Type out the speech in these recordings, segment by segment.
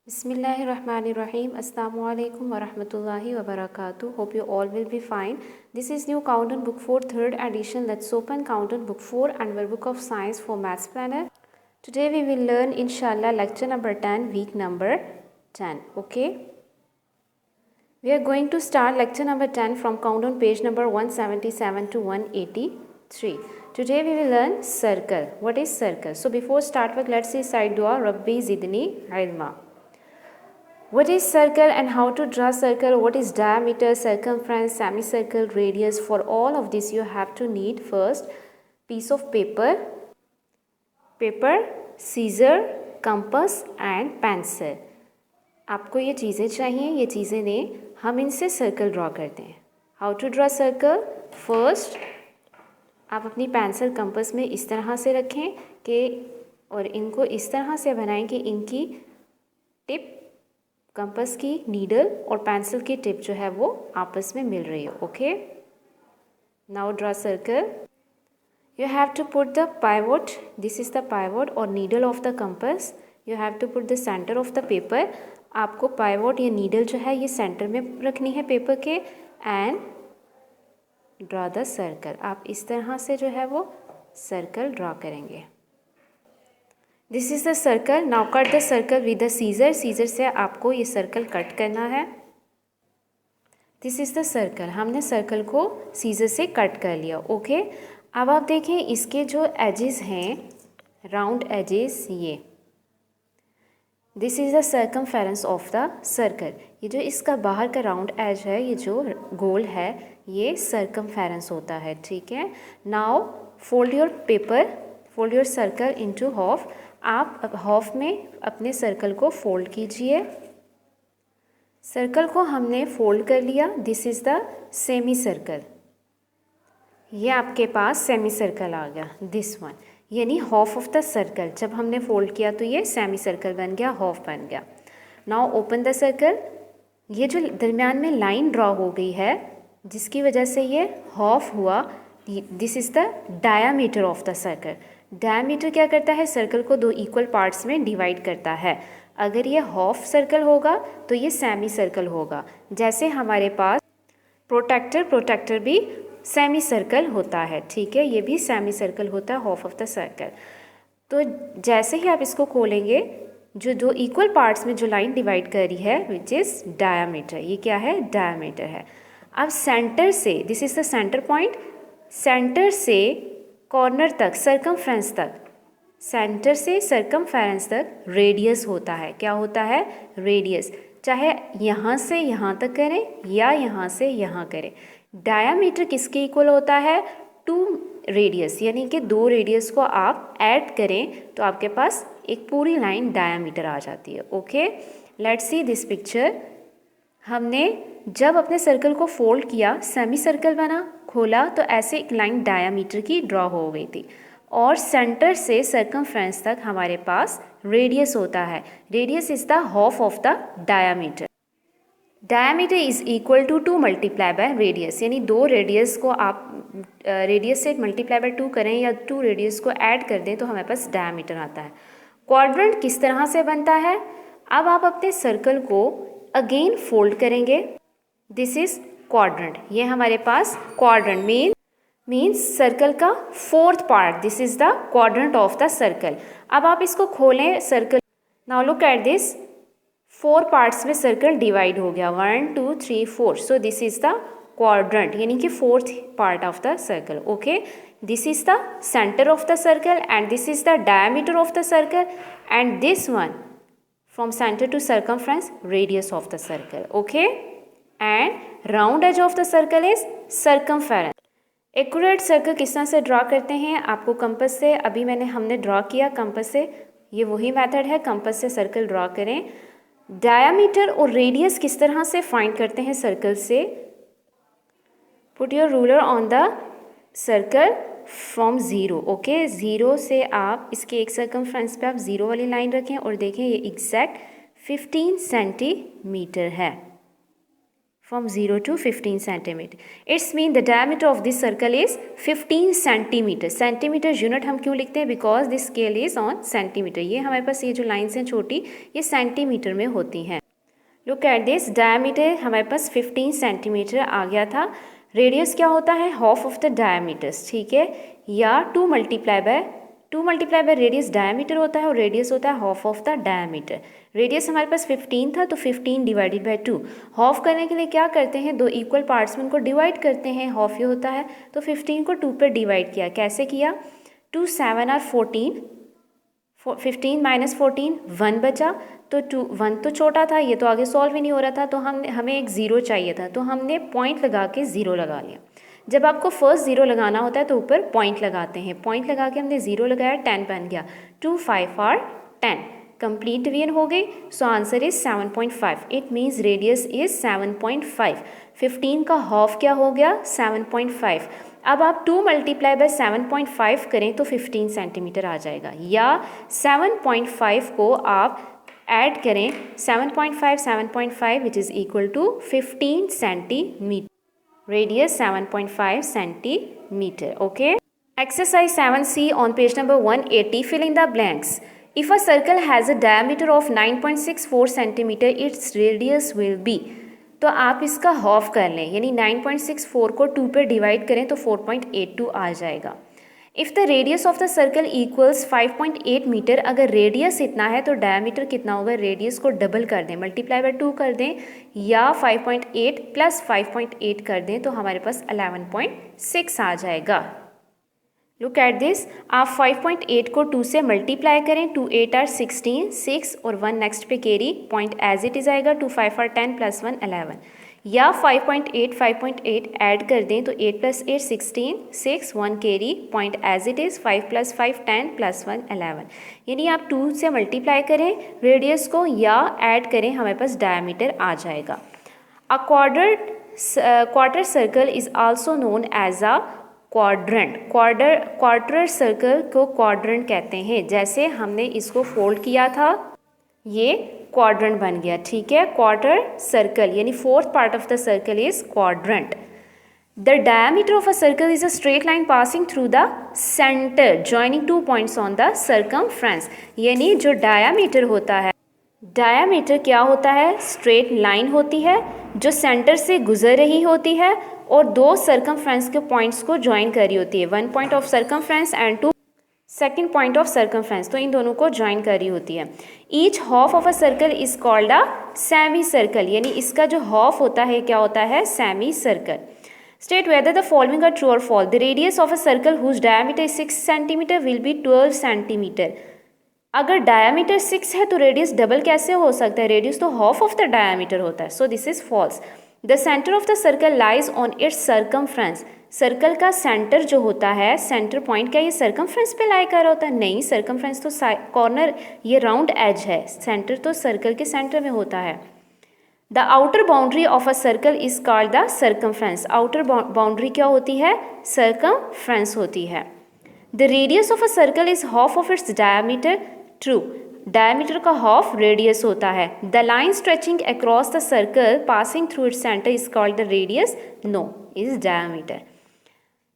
Bismillahirrahmanirrahim. Assalamu alaikum wa rahmatullahi wa barakatuh. Hope you all will be fine. This is new Countdown Book 4 3rd edition. Let's open Countdown Book 4 and Workbook of Science for Maths Planner. Today we will learn inshallah lecture number 10, week number 10. Okay. We are going to start lecture number 10 from Countdown page number 177 to 183. Today we will learn circle. What is circle? So before start with, let's see side dua Rabbi Zidni Ilma. What is circle and how to draw circle? What is diameter, circumference, semicircle, radius? For all of this you have to need first piece of paper, scissor, compass and pencil. आपको ये चीज़ें चाहिए, ये चीज़ें दें, हम इनसे circle draw करते हैं. How to draw circle? First आप अपनी पेंसिल कंपास में इस तरह से रखें कि और इनको इस तरह से बनाएं कि इनकी टिप कंपास की नीडल और पेंसिल की टिप जो है वो आपस में मिल रही है. Okay. Now draw circle. You have to put the pivot. This is the pivot or needle of the compass. You have to put the center of the paper. आपको pivot या needle जो है ये center में रखनी है paper के and draw the circle. आप इस तरह से जो है वो circle draw करेंगे. This is the circle. Now cut the circle with the scissor. Scissor से आपको ये circle cut करना है. This is the circle. हमने circle को scissor से cut कर लिया. ओके. अब आप देखें इसके जो edges हैं, round edges ये. This is the circumference of the circle. ये जो इसका बाहर का round edge है, ये जो गोल है, ये circumference होता है. ठीक है. Now fold your paper, fold your circle into half. आप हाफ में अपने सर्कल को फोल्ड कीजिए. सर्कल को हमने फोल्ड कर लिया. This is the semi circle. ये आपके पास सेमी सर्कल आ गया. दिस वन यानी हाफ ऑफ द सर्कल. जब हमने फोल्ड किया तो ये सेमी सर्कल बन गया, हाफ बन गया. Now open the circle. ये जो दरमियान में लाइन ड्रॉ हो गई है जिसकी वजह से ये हाफ हुआ, this is the diameter of the circle. Diameter क्या करता है? सर्कल को दो इक्वल पार्ट्स में डिवाइड करता है. अगर ये हाफ सर्कल होगा तो ये सेमी सर्कल होगा. जैसे हमारे पास प्रोटेक्टर भी सेमी सर्कल होता है. ठीक है. ये भी सेमी सर्कल होता है, हाफ ऑफ द सर्कल. तो जैसे ही आप इसको खोलेंगे, जो दो इक्वल पार्ट्स में जो लाइन डिवाइड कर रही है विच इज़ डायमीटर. ये क्या है? डायमीटर है. अब सेंटर से, this is the centre point, centre से कॉर्नर तक, सरकमफ्रेंस तक, सेंटर से सरकमफ्रेंस तक रेडियस होता है. क्या होता है? रेडियस. चाहे यहाँ से यहाँ तक करें या यहाँ से यहाँ करें. डायामीटर किसके इक्वल होता है? 2 रेडियस. यानी कि 2 रेडियस को आप ऐड करें तो आपके पास एक पूरी लाइन डायामीटर आ जाती है. Okay. Let's see this picture. हमने जब अपने सर्कल को फोल्ड किया, सेमी सर्कल बना, खोला तो ऐसे एक लाइन डायामीटर की ड्रॉ हो गई थी. और सेंटर से सर्कमफ्रेंस तक हमारे पास रेडियस होता है. Radius is the half of the diameter. Diameter is equal to 2 multiply by radius. यानी 2 रेडियस को आप रेडियस से मल्टीप्लाई बाय 2 करें या 2 रेडियस को ऐड कर दें तो हमारे पास डायामीटर आता है. क्वाड्रेंट किस तरह से बनता है? अब आप अपने सर्कल को अगेन फोल्ड करेंगे. This is quadrant. ये हमारे पास क्वाड्रेंट मीन्स सर्कल का 4th part. This is the quadrant of the circle. अब आप इसको खोलें circle. Now look at this. 4 parts में सर्कल डिवाइड हो गया. 1 2 3 4. So this is the quadrant यानी कि 4th part of the circle. Okay. This is the centre of the circle and this is the diameter of the circle and this one from center to circumference, radius of the circle. Okay. And round edge of the circle is circumference. Accurate circle किस तरह से draw करते हैं? आपको compass से, अभी हमने draw किया कंपास से, ये वही मेथड है. कंपास से सर्कल ड्रॉ करें. डायामीटर और रेडियस किस तरह से फाइंड करते हैं सर्कल से? Put your ruler on the circle from 0. Okay. 0 से आप इसके एक सर्कमफ्रेंस पे आप 0 वाली लाइन रखें और देखें ये एग्जैक्ट 15 सेंटीमीटर है. from 0 to 15 centimeter. It's mean the diameter of this circle is 15 centimeter. Centimetre unit हम क्यों लिखते हैं? Because this scale is on centimetre. ये हमारे पास ये जो लाइन्स हैं छोटी, ये सेंटीमीटर में होती हैं. लुक एट दिस, डायमीटर हमारे पास 15 सेंटीमीटर आ गया था. रेडियस क्या होता है? Half of the diameters. ठीक है, या 2 मल्टीप्लाई बाय रेडियस डायमीटर होता है और रेडियस होता है half of the diameter. Radius हमारे पास 15 था तो 15 डिवाइडेड बाय 2. हाफ करने के लिए क्या करते हैं? 2 इक्वल पार्ट्स में उनको डिवाइड करते हैं. हाफ ये होता है, तो 15 को 2 पर डिवाइड किया. कैसे किया? 2 7 और 14, 15 माइनस 14 1 बचा. तो 1 तो छोटा था, ये तो आगे सॉल्व ही नहीं हो रहा था, तो हमें एक ज़ीरो चाहिए था, तो हमने पॉइंट लगा के ज़ीरो लगा लिया. जब आपको फर्स्ट ज़ीरो लगाना होता है तो ऊपर पॉइंट लगाते हैं. पॉइंट लगा के हमने ज़ीरो लगाया, 10 बन गया. 2 5 और 10 कंप्लीट डिवीजन हो गई. So answer is 7.5. It means radius is 7.5. 15 का हाफ क्या हो गया? 7.5. अब आप 2 मल्टीप्लाई बाय 7.5 करें तो 15 सेंटीमीटर आ जाएगा, या 7.5 को आप ऐड करें 7.5 which is equal to 15 centimetre. Radius 7.5 centimetre. Okay. Exercise 7C on page number 180. Fill in the blanks. If a circle has a diameter of 9.64 centimeter, its radius will be. तो आप इसका half कर लें, यानी 9.64 को 2 पर divide करें तो 4.82 आ जाएगा. If the radius of the circle equals 5.8 metre, अगर रेडियस इतना है तो डायमीटर कितना होगा? रेडियस को डबल कर दें, मल्टीप्लाई बाय 2 कर दें, या 5.8 प्लस 5.8 कर दें तो हमारे पास 11.6 आ जाएगा. लुक एट दिस, आप 5.8 को 2 से मल्टीप्लाई करें, 2 8 आर 16, 6 और 1 नेक्स्ट पे carry, point as it is आएगा. 2 5 आर 10 प्लस 1 11, या 5.8 ऐड कर दें तो 8 plus 8 16, 6 1 carry, point as it is. 5 plus 5 10 plus 1 11. यानी आप 2 से मल्टीप्लाई करें रेडियस को या ऐड करें, हमारे पास डायमीटर आ जाएगा. A quarter circle is also known as a quadrant. Quarter circle को क्वाड्रेंट कहते हैं. जैसे हमने इसको फोल्ड किया था, ये क्वाड्रेंट बन गया. ठीक है, क्वार्टर सर्कल यानी fourth part of the circle is quadrant. The diameter of a circle is a straight line passing through the centre joining 2 points on the circumference. यानी जो डायमीटर होता है, डायमीटर क्या होता है? स्ट्रेट लाइन होती है जो सेंटर से गुजर रही होती है और 2 सर्कमफ्रेंस के पॉइंट्स को ज्वाइन कर रही होती है. 1 point of circumference and 2 second point of circumference. तो इन दोनों को ज्वाइन कर रही होती है. Each half of a circle is called a semi circle. यानी इसका जो हाफ होता है क्या होता है? Semi circle. State whether the following are true और false. The radius of a circle whose diameter is 6 centimeter will be 12 centimeter. अगर डायमीटर 6 है तो रेडियस डबल कैसे हो सकता है? रेडियस तो हाफ ऑफ द डायमीटर होता है. So this is false. The centre of the circle lies on its circumference. Circle का सेंटर जो होता है, सेंटर पॉइंट, क्या ये सर्कमफ्रेंस पे लाई कर रहा होता है? नहीं, सर्कमफ्रेंस तो कॉर्नर, ये राउंड एज है. सेंटर तो सर्कल के सेंटर में होता है. The outer boundary of a circle is called the circumference. Outer boundary क्या होती है? सर्कमफ्रेंस होती है. The radius of a circle is half of its diameter. True, diameter का हाफ रेडियस होता है. The line stretching across the circle passing through its centre is called the radius. No, is diameter.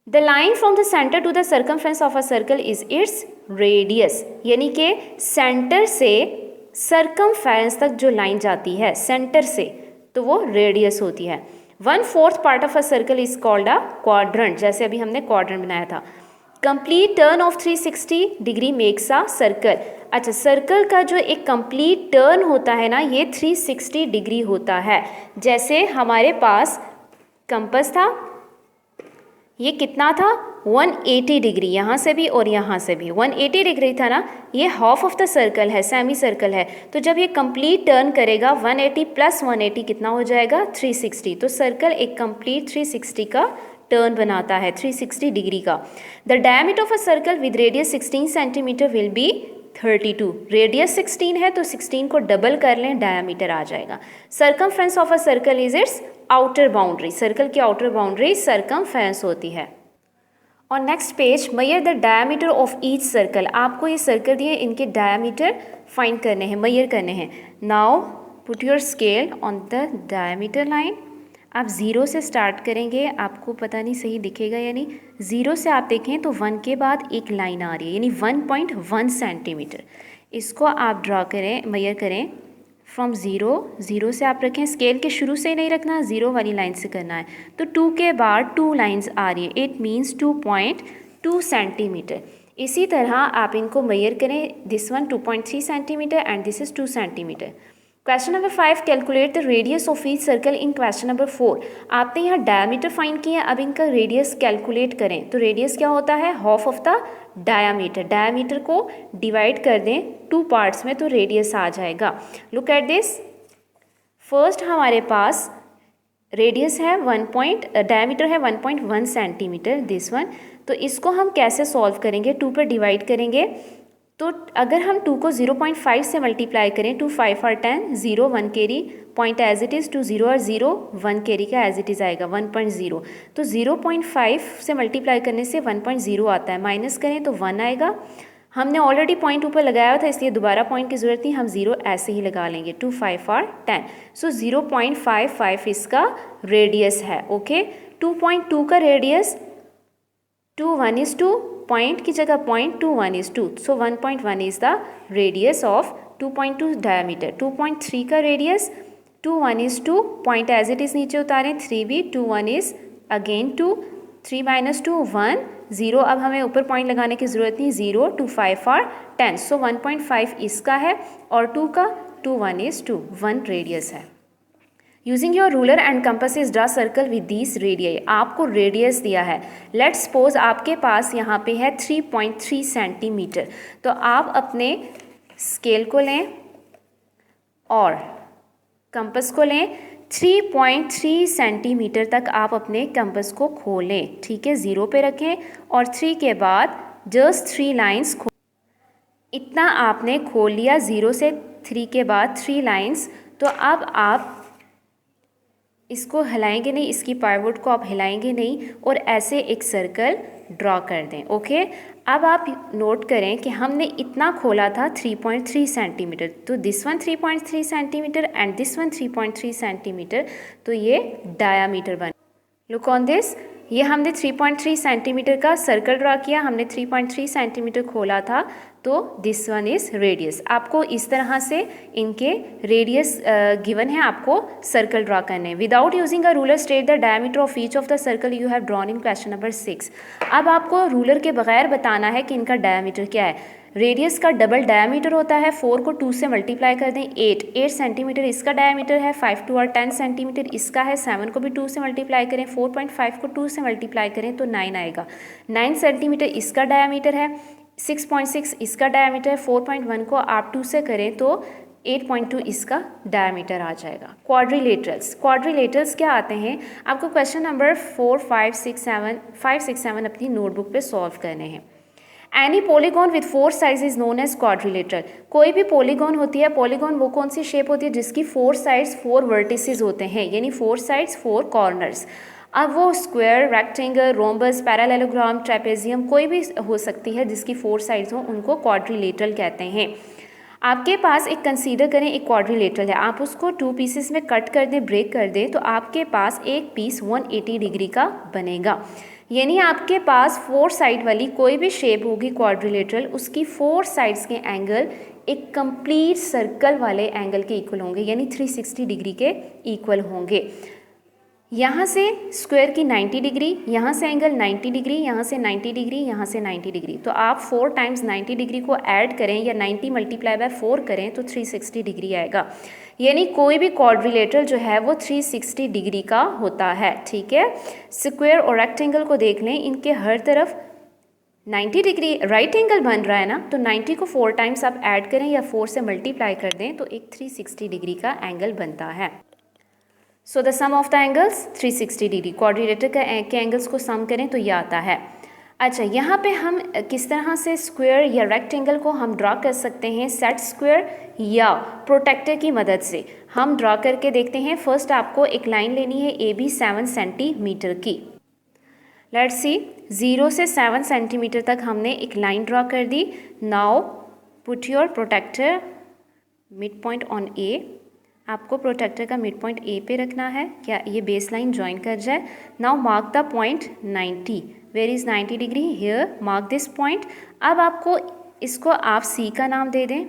The line from the centre to the circumference of a circle is its radius. यानी कि centre से circumference तक जो line जाती है centre से, तो वो रेडियस होती है. 1/4 part of a circle is called a quadrant. जैसे अभी हमने क्वाड्रेंट बनाया था. Complete turn off 360 degree makes a circle. अच्छा, सर्कल का जो एक कंप्लीट टर्न होता है ना, ये 360 डिग्री होता है. जैसे हमारे पास कंपास था, ये कितना था? 180 डिग्री. यहाँ से भी और यहाँ से भी 180 डिग्री था ना. ये हाफ ऑफ द सर्कल है, सेमी सर्कल है. तो जब ये कंप्लीट टर्न करेगा 180 प्लस 180 कितना हो जाएगा? 360. तो सर्कल एक कंप्लीट 360 का टर्न बनाता है, 360 डिग्री का. The diameter of a circle with radius 16 centimetre will B 32. Radius 16 है तो 16 को डबल कर लें, डायमीटर आ जाएगा. Circumference of a circle is it's outer boundary. Circle की आउटर बाउंड्री सर्कमफ्रेंस होती है. और next page, measure the diameter of each circle. आपको ये सर्कल दिए, इनके डायमीटर फाइंड करने हैं, मेजर करने हैं. Now put your scale on the diameter line. आप ज़ीरो से स्टार्ट करेंगे, आपको पता नहीं सही दिखेगा या नहीं, ज़ीरो से आप देखें तो 1 के बाद एक लाइन आ रही है यानी 1.1 सेंटीमीटर। इसको आप ड्रा करें, मेजर करें फ्रॉम ज़ीरो से आप रखें, स्केल के शुरू से ही नहीं रखना, ज़ीरो वाली लाइन से करना है। तो 2 के बाद 2 लाइन्स आ रही है, इट मीन्स 2.2 सेंटीमीटर। इसी तरह आप इनको मेजर करें, this one 2.3 centimetre and this is 2 centimetre. Question number 5, calculate the radius of each circle in question number 4। आपने यहाँ डायमीटर फाइंड किया, अब इनका रेडियस कैलकुलेट करें। तो रेडियस क्या होता है, half of the diameter. Diameter को डिवाइड कर दें 2 पार्ट्स में तो रेडियस आ जाएगा। लुक एट दिस, फर्स्ट हमारे पास रेडियस है डायमीटर है 1.1 सेंटीमीटर, दिस वन। तो इसको हम कैसे सॉल्व करेंगे, 2 पर डिवाइड करेंगे। तो अगर हम 2 को 0.5 से मल्टीप्लाई करें, 2 5 और 10, 0 1 carry, point as it is, 2 0 और 0 1 कैरी का एज इट इज़ आएगा 1.0। तो 0.5 से मल्टीप्लाई करने से 1.0 आता है, माइनस करें तो 1 आएगा। हमने ऑलरेडी पॉइंट ऊपर लगाया था इसलिए दोबारा पॉइंट की ज़रूरत नहीं, हम 0 ऐसे ही लगा लेंगे। 2 5 और 10, सो 0.55 इसका रेडियस है। ओके, 2.2 का रेडियस 2 1:2, पॉइंट की जगह 0.2 1:2, so 1.1 is the radius of 2.2 diameter. 2.3 का radius 2 1:2, point as it is नीचे उतारें, 3 भी 2 1 इज़ अगेन 2, 3 - 2 1 0। अब हमें ऊपर पॉइंट लगाने की ज़रूरत नहीं, 0 2 5 और 10, सो 1.5 इसका है और 2 का 2 1:2, 1 रेडियस है। Using your ruler and compasses draw circle with these radii. आपको रेडियस दिया है, लेट्स सपोज आपके पास यहाँ पे है 3.3 सेंटीमीटर। तो आप अपने स्केल को लें और कंपास को लें, 3.3 सेंटीमीटर तक आप अपने कंपास को खोलें, ठीक है, 0 पे रखें और 3 के बाद जस्ट 3 लाइन्स इतना आपने खोल लिया, 0 से 3 के बाद 3 लाइन्स। तो अब आप इसको हिलाएंगे नहीं, इसकी पाइवोट को आप हिलाएंगे नहीं और ऐसे एक सर्कल ड्रॉ कर दें। ओके, अब आप नोट करें कि हमने इतना खोला था 3.3 सेंटीमीटर, तो this one 3.3 centimetre and this one 3.3 centimetre, तो ये डायामीटर बन। लुक ऑन दिस, ये हमने 3.3 सेंटीमीटर का सर्कल ड्रा किया, हमने 3.3 सेंटीमीटर खोला था, तो दिस वन इज़ रेडियस। आपको इस तरह से इनके रेडियस गिवन है, आपको सर्कल ड्रा करने। Without using a ruler state the diameter of each of the circle you have drawn in question number 6। अब आपको रूलर के बगैर बताना है कि इनका डायमीटर क्या है। रेडियस का डबल डायमीटर होता है, 4 को 2 से मल्टीप्लाई कर दें, 8 सेंटीमीटर इसका डायमीटर है, 5 2 और 10 सेंटीमीटर इसका है, 7 को भी 2 से मल्टीप्लाई करें, 4.5 को 2 से मल्टीप्लाई करें तो 9 आएगा, 9 सेंटीमीटर इसका डायमीटर है, 6.6 इसका डायमीटर है, 4.1 को आप 2 से करें तो 8.2 इसका डायमीटर आ जाएगा। क्वाड्रिलेटरल्स क्या आते हैं, आपको क्वेश्चन नंबर 4 5 6 7 अपनी नोटबुक पे सॉल्व करने हैं। Any polygon with 4 sides is known as quadrilateral. कोई भी पॉलीगॉन होती है, पॉलीगॉन वो कौन सी शेप होती है जिसकी 4 साइड्स 4 वर्टिसेस होते हैं, यानी 4 साइड्स 4 कॉर्नर्स। अब वो square, rectangle, rhombus, parallelogram, trapezium कोई भी हो सकती है जिसकी 4 साइड्स हों, उनको क्वाड्रिलेटरल कहते हैं। आपके पास एक कंसीडर करें एक क्वाड्रिलेटरल है, आप उसको 2 पीसेस में कट कर दें, ब्रेक कर दें, तो आपके पास एक पीस 180 डिग्री का बनेगा। यानी आपके पास 4 साइड वाली कोई भी शेप होगी क्वाड्रिलेटरल, उसकी 4 साइड्स के एंगल एक कंप्लीट सर्कल वाले एंगल के इक्वल होंगे, यानी 360 डिग्री के इक्वल होंगे। यहाँ से स्क्वायर की 90 डिग्री, यहाँ से एंगल 90 डिग्री, यहाँ से 90 डिग्री, यहाँ से 90 डिग्री। तो आप 4 टाइम्स 90 डिग्री को ऐड करें या 90 मल्टीप्लाई बाय 4 करें तो 360 डिग्री आएगा। यानी कोई भी क्वाड्रिलेटरल जो है वो 360 डिग्री का होता है, ठीक है। स्क्वायर और रेक्टेंगल को देख लें, इनके हर तरफ 90 डिग्री राइट एंगल बन रहा है ना, तो 90 को 4 टाइम्स आप ऐड करें या 4 से मल्टीप्लाई कर दें तो एक 360 डिग्री का एंगल बनता है। So the sum of the angles 360 degree, quadrilateral के एंगल्स को सम करें तो ये आता है। अच्छा, यहाँ पे हम किस तरह से स्क्वायर या रेक्टेंगल को हम ड्रा कर सकते हैं, सेट स्क्वायर या प्रोटेक्टर की मदद से हम ड्रा करके देखते हैं। फर्स्ट आपको एक लाइन लेनी है AB 7 सेंटीमीटर की। लेट्स सी, 0 से 7 सेंटीमीटर तक हमने एक लाइन ड्रा कर दी। Now put your protractor mid point on A। आपको प्रोटेक्टर का मिड पॉइंट ए पे रखना है, क्या ये बेस लाइन ज्वाइन कर जाए। Now mark the point 90, where is 90 degree, here mark this point. अब आपको इसको आप सी का नाम दे दें।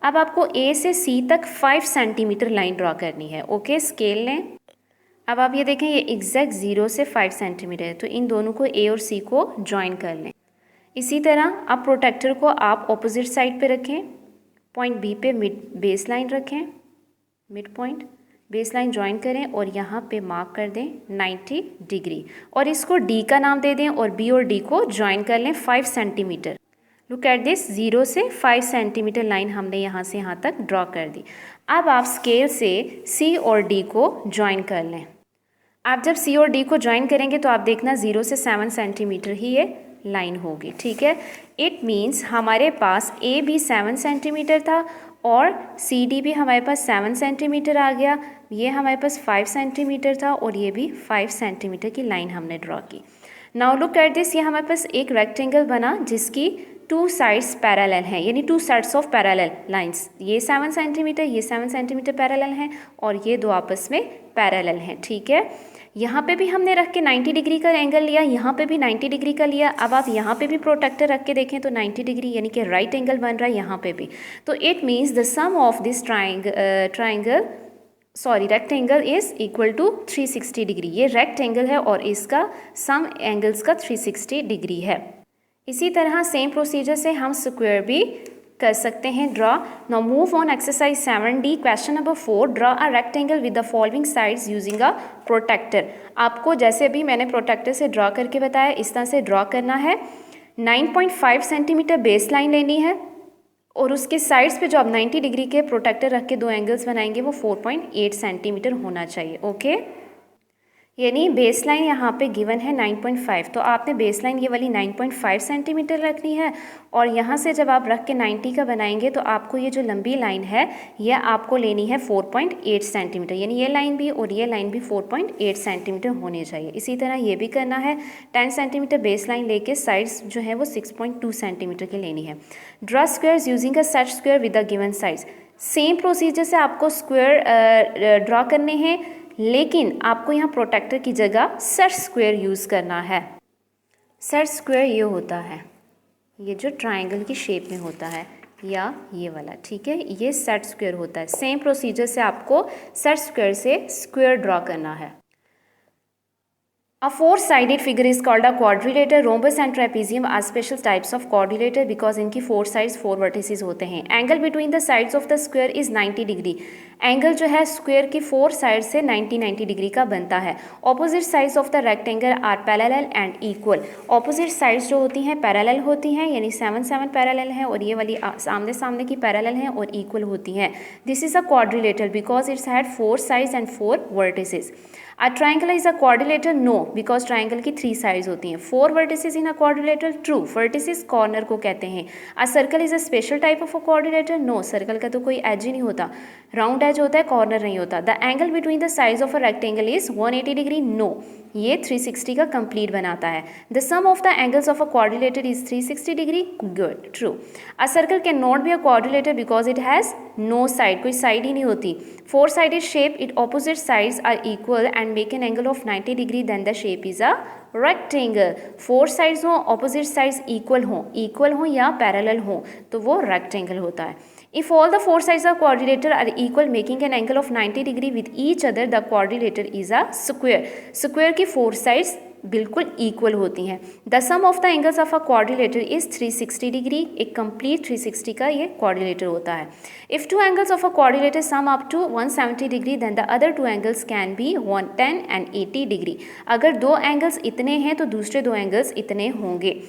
अब आपको ए से सी तक 5 सेंटीमीटर लाइन ड्रॉ करनी है। ओके, स्केल लें। अब आप ये देखें, ये एग्जैक्ट 0 से 5 सेंटीमीटर है, तो इन दोनों को ए और सी को ज्वाइन कर लें। इसी तरह अब प्रोटेक्टर को आप ऑपोजिट साइड पे रखें, पॉइंट बी पे मिड बेस लाइन रखें, mid point base line join करें और यहाँ पे मार्क कर दें 90 डिग्री और इसको डी का नाम दे दें और बी और डी को ज्वाइन कर लें 5 सेंटीमीटर। लुक एट दिस, 0 से 5 सेंटीमीटर लाइन हमने यहाँ से यहाँ तक ड्रॉ कर दी। अब आप स्केल से सी और डी को ज्वाइन कर लें। आप जब सी और डी को ज्वाइन करेंगे तो आप देखना 0 से 7 सेंटीमीटर ही ये लाइन होगी, ठीक है। इट मीन्स हमारे पास ए भी 7 सेंटीमीटर था और सी डी भी हमारे पास 7 सेंटीमीटर आ गया। ये हमारे पास 5 सेंटीमीटर था और ये भी 5 सेंटीमीटर की लाइन हमने ड्रॉ की। नाउ लुक एट दिस, ये हमारे पास एक रेक्टेंगल बना जिसकी 2 साइड्स पैरेलल हैं, यानी 2 सेट्स ऑफ पैरेलल लाइंस। ये 7 सेंटीमीटर, ये 7 सेंटीमीटर पैरेलल हैं और ये दो आपस में पैरेलल हैं, ठीक है। यहाँ पे भी हमने रख के 90 डिग्री का एंगल लिया, यहाँ पे भी 90 डिग्री का लिया। अब आप यहाँ पे भी प्रोटेक्टर रख के देखें तो 90 डिग्री यानी कि राइट एंगल बन रहा है यहाँ पे भी। तो it means the sum of this rectangle is equal to 360 degree. ये रेक्टेंगल है और इसका सम एंगल्स का 360 डिग्री है। इसी तरह सेम प्रोसीजर से हम स्क्वायर भी कर सकते हैं draw. Now move on exercise 7D, question number 4, draw a rectangle with the following sides using a protractor. आपको जैसे भी मैंने प्रोटेक्टर से ड्रॉ करके बताया इस तरह से ड्रॉ करना है। 9.5 सेंटीमीटर बेस लाइन लेनी है और उसके साइड्स पे जो आप 90 डिग्री के प्रोटेक्टर रख के दो एंगल्स बनाएंगे वो 4.8 सेंटीमीटर होना चाहिए। ओके, यानी बेस लाइन यहाँ पे गिवन है 9.5, तो आपने बेस लाइन ये वाली 9.5 सेंटीमीटर रखनी है और यहाँ से जब आप रख के 90 का बनाएंगे तो आपको ये जो लंबी लाइन है ये आपको लेनी है 4.8 सेंटीमीटर, यानी ये लाइन भी और ये लाइन भी 4.8 सेंटीमीटर होनी चाहिए। इसी तरह ये भी करना है। 10 सेंटीमीटर बेस लाइन लेके साइड्स जो है वो 6.2 सेंटीमीटर की लेनी है। Draw squares using a set square with the given size. Same procedure से आपको स्क्वायर ड्रॉ करने हैं, लेकिन आपको यहाँ प्रोटेक्टर की जगह सेट स्क्वायर यूज़ करना है। सेट स्क्वायर ये होता है, ये जो ट्रायंगल की शेप में होता है या ये वाला, ठीक है, ये सेट स्क्वायर होता है। सेम प्रोसीजर से आपको सेट स्क्वायर से स्क्वायर ड्रॉ करना है। A four-sided figure is called a quadrilateral. Rhombus and trapezium are special types of quadrilateral because इनकी 4 sides 4 vertices होते हैं. Angle between the sides of the square is 90 degree. Angle जो है square की 4 side से 90 degree का बनता है. Opposite sides of the rectangle are parallel and equal. Opposite sides जो होती हैं पैरेलल होती हैं, यानी 7 पैरेलल हैं और ये वाली सामने सामने की पैरेलल हैं और इक्वल होती हैं. This is a quadrilateral because it's had 4 sides and 4 vertices. A triangle is a quadrilateral? No, because triangle की 3 sides होती हैं. 4 vertices in a quadrilateral? True. Vertices corner को कहते हैं. A circle is a special type of a quadrilateral? No, circle का तो कोई edge ही नहीं होता. Round edge होता है, corner नहीं होता. The angle between the sides of a rectangle is 180 degree? No, ये 360 का complete बनाता है. The sum of the angles of a quadrilateral is 360 degree? Good. True. A circle cannot be a quadrilateral because it has no side. कोई side ही नहीं होती. 4-sided shape, its opposite sides are equal and make an angle of 90 degree, then the shape is a rectangle. 4 sides हो, opposite sides equal हो या parallel हो तो वो rectangle होता है. If all the 4 sides of quadrilateral are equal making an angle of 90 degree with each other, the quadrilateral is a square. Square की 4 sides बिल्कुल इक्वल होती हैं. The sum of the angles of a quadrilateral is 360 degree. एक complete 360 का ये quadrilateral होता है. If 2 angles of a quadrilateral sum up to 170 degree then the other 2 angles can be 110 and 80 degree. अगर 2 angles इतने हैं तो दूसरे 2 एंगल्स इतने होंगे.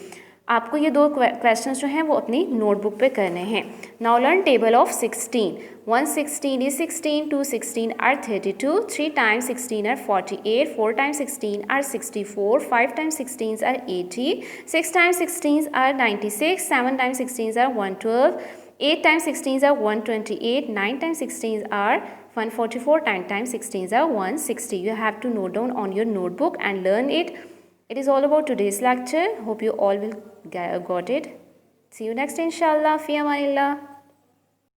आपको ये 2 क्वेश्चंस जो हैं वो अपनी नोटबुक पे करने हैं. Now learn table of 16. 116 is 16, 2 16 are 32, 3 times 16 are 48, 4 times 16 are 64, 5 times 16 are 80, 6 times 16 are 96, 7 times 16 are 112, 8 times 16 are 128, 9 times 16 are 144, 10 times 16 are 160. You have to note down on your notebook and learn it. It is all about today's lecture. Hope you all will got it. See you next inshallah. Fi amanillah.